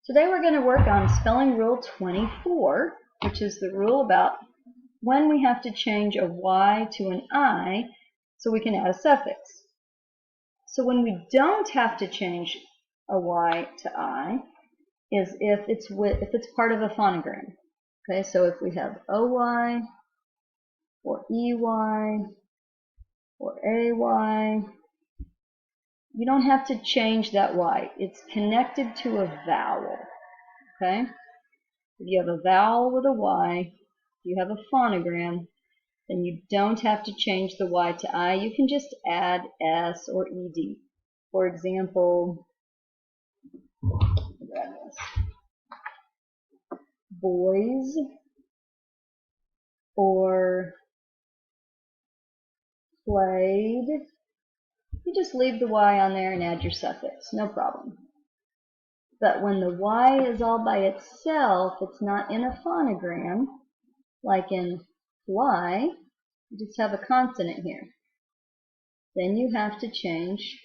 Today we're going to work on spelling rule 24, which is the rule about when we have to change a Y to an I so we can add a suffix. So when we don't have to change a Y to I is if it's part of a phonogram. Okay, so if we have OY or EY or AY, you don't have to change that Y. It's connected to a vowel. Okay? If you have a vowel with a Y, if you have a phonogram, then you don't have to change the Y to I. You can just add S or ED. For example, boys or played. You just leave the Y on there and add your suffix, no problem. But when the Y is all by itself, it's not in a phonogram, like in fly, you just have a consonant here. Then you have to change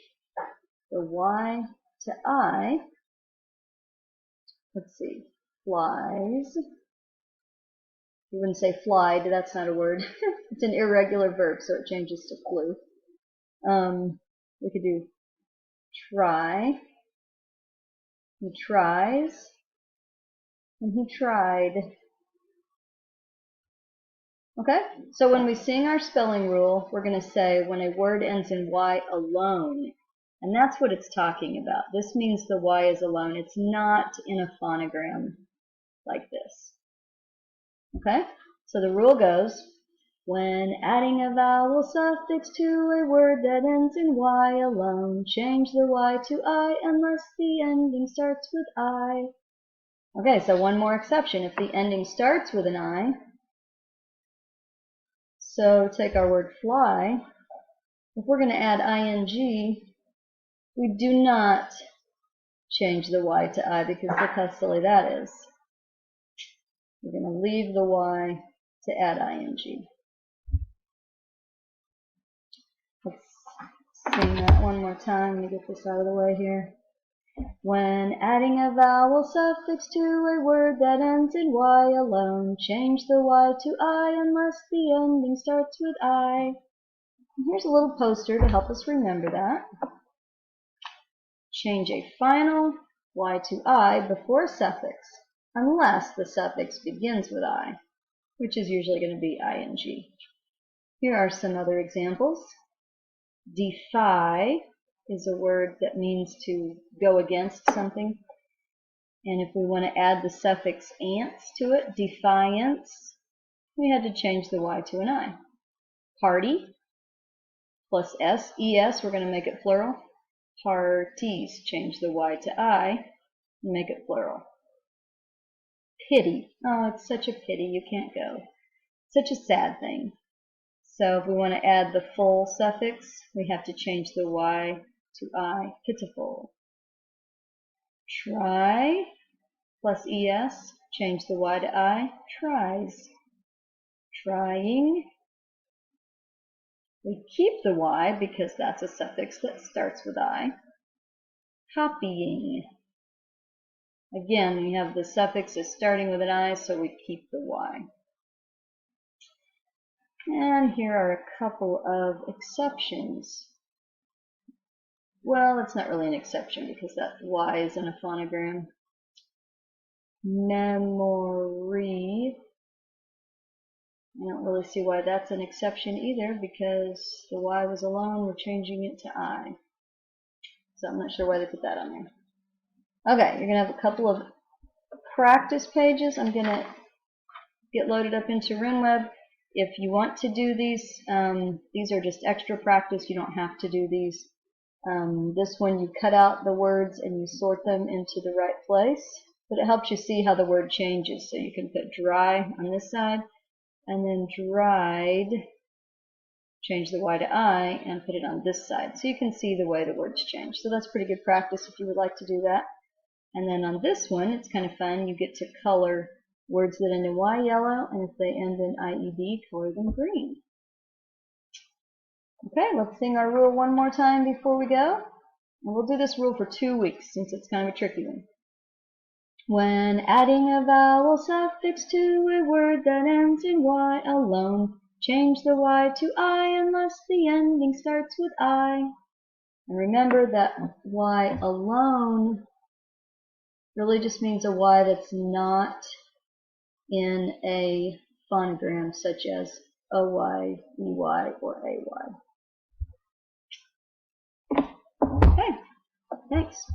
the Y to I. Let's see, flies. You wouldn't say flied, that's not a word. It's an irregular verb, so it changes to flew. We could do try. He tries. And he tried. Okay? So when we sing our spelling rule, we're going to say when a word ends in Y alone. And that's what it's talking about. This means the Y is alone. It's not in a phonogram like this. Okay? So the rule goes, when adding a vowel suffix to a word that ends in Y alone, change the Y to I unless the ending starts with I. Okay, so one more exception. If the ending starts with an I, so take our word fly, if we're going to add ing, we do not change the Y to I because look how silly that is. We're going to leave the Y to add ing. Let's sing that one more time. Let me get this out of the way here. When adding a vowel suffix to a word that ends in Y alone, change the Y to I unless the ending starts with I. And here's a little poster to help us remember that. Change a final Y to I before a suffix, unless the suffix begins with I, which is usually going to be ing. Here are some other examples. Defy is a word that means to go against something. And if we want to add the suffix ance to it, defiance, we had to change the Y to an I. Party plus S, ES, we're going to make it plural. Parties, change the Y to I and make it plural. Pity, oh, it's such a pity you can't go. Such a sad thing. So if we want to add the full suffix, we have to change the Y to I, pitiful. Try plus ES, change the Y to I, tries. Trying. We keep the Y because that's a suffix that starts with I. Copying. Again, we have the suffix is starting with an I, so we keep the Y. And here are a couple of exceptions. Well, it's not really an exception because that Y is in a phonogram. Memory. I don't really see why that's an exception either because the Y was alone, we're changing it to I. So I'm not sure why they put that on there. Okay, you're going to have a couple of practice pages. I'm going to get loaded up into RunWeb. If you want to do these are just extra practice. You don't have to do these. This one you cut out the words and you sort them into the right place. But it helps you see how the word changes. So you can put dry on this side and then dried, change the Y to I and put it on this side. So you can see the way the words change. So that's pretty good practice if you would like to do that. And then on this one, it's kind of fun. You get to color words that end in Y yellow, and if they end in IED, color them green. Okay, let's sing our rule one more time before we go. And we'll do this rule for 2 weeks since it's kind of a tricky one. When adding a vowel suffix to a word that ends in Y alone, change the Y to I unless the ending starts with I. And remember that Y alone really just means a Y that's not in a phonogram such as OY, EY, or AY. Okay, thanks.